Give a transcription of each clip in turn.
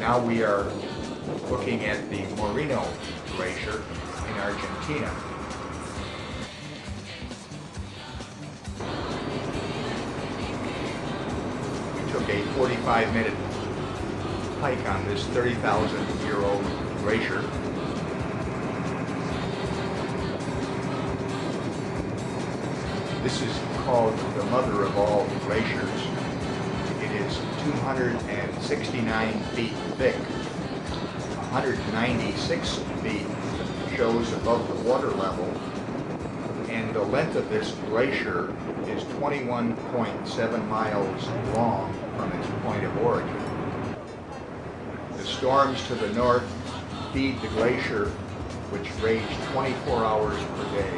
Now we are looking at the Marino Glacier in Argentina. We took a 45-minute hike on this 30,000-year-old glacier. This is called the mother of all glaciers. It is 269 feet thick. 196 feet shows above the water level, and the length of this glacier is 21.7 miles long from its point of origin. The storms to the north feed the glacier, which rage 24 hours per day,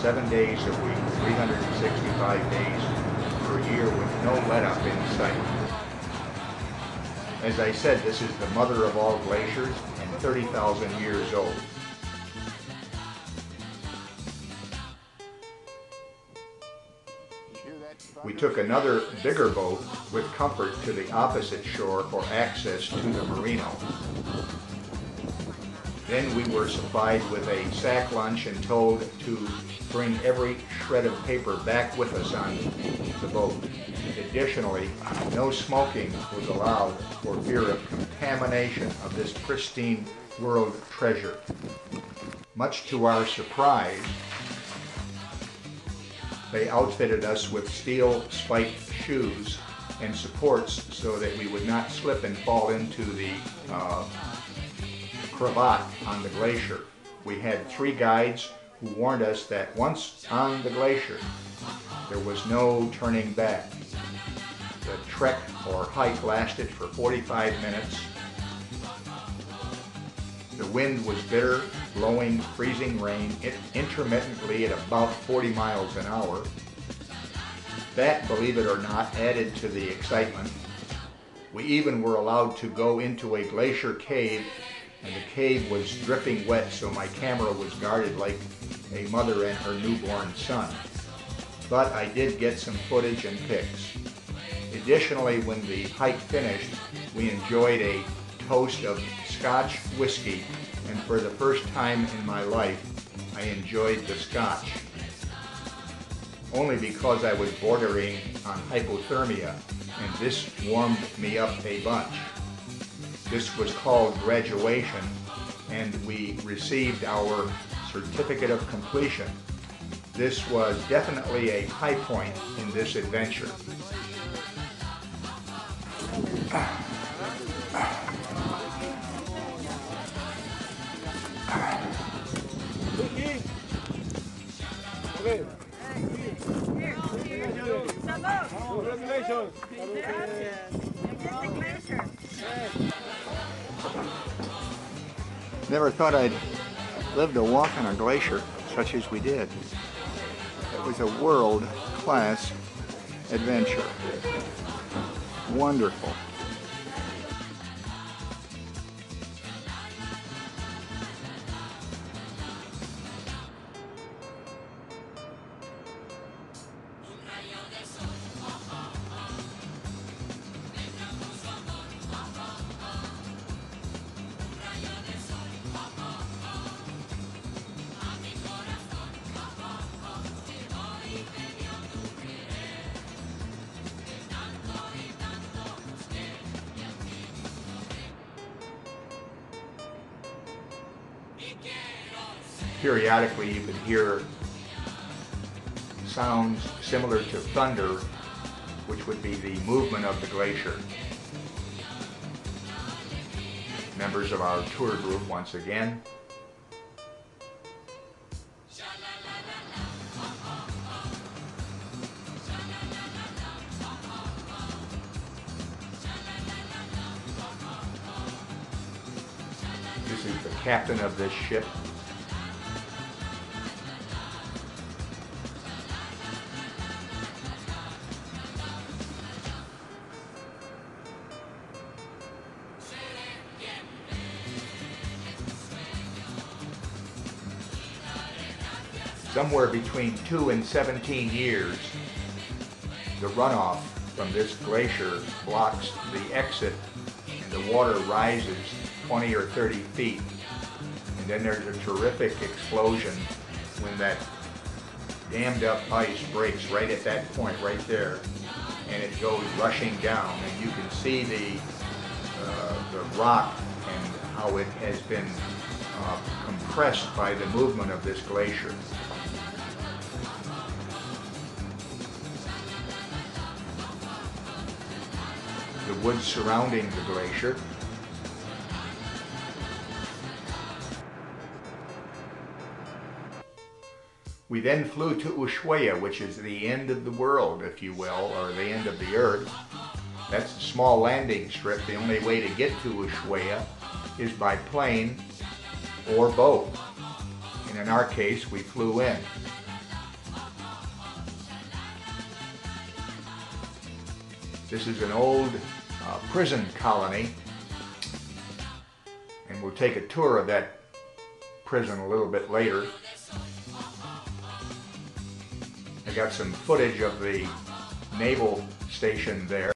7 days a week, 365 days per year with no let-up in sight. As I said, this is the mother of all glaciers and 30,000 years old. We took another bigger boat with comfort to the opposite shore for access to the Marino. Then we were supplied with a sack lunch and told to bring every shred of paper back with us on the boat. Additionally, no smoking was allowed for fear of contamination of this pristine world treasure. Much to our surprise, they outfitted us with steel spiked shoes and supports so that we would not slip and fall into the cravat on the glacier. We had 3 guides who warned us that once on the glacier, there was no turning back. The trek or hike lasted for 45 minutes. The wind was bitter, blowing freezing rain intermittently at about 40 miles an hour. That, believe it or not, added to the excitement. We even were allowed to go into a glacier cave, and the cave was dripping wet, so my camera was guarded like a mother and her newborn son. But I did get some footage and pics. Additionally, when the hike finished, we enjoyed a toast of Scotch whiskey, and for the first time in my life, I enjoyed the Scotch. Only because I was bordering on hypothermia, and this warmed me up a bunch. This was called graduation, and we received our certificate of completion. This was definitely a high point in this adventure. Congratulations. Never thought I'd live to walk on a glacier such as we did. It was a world-class adventure. Wonderful. Periodically you could hear sounds similar to thunder, which would be the movement of the glacier. Members of our tour group once again. This is the captain of this ship. Somewhere between 2 and 17 years, the runoff from this glacier blocks the exit and the water rises 20 or 30 feet. And then there's a terrific explosion when that dammed up ice breaks right at that point right there, and it goes rushing down, and you can see the rock and how it has been compressed by the movement of this glacier. The woods surrounding the glacier. We then flew to Ushuaia, which is the end of the world, if you will, or the end of the earth. That's a small landing strip. The only way to get to Ushuaia is by plane or boat. And in our case, we flew in. This is an old prison colony, and we'll take a tour of that prison a little bit later. I got some footage of the naval station there.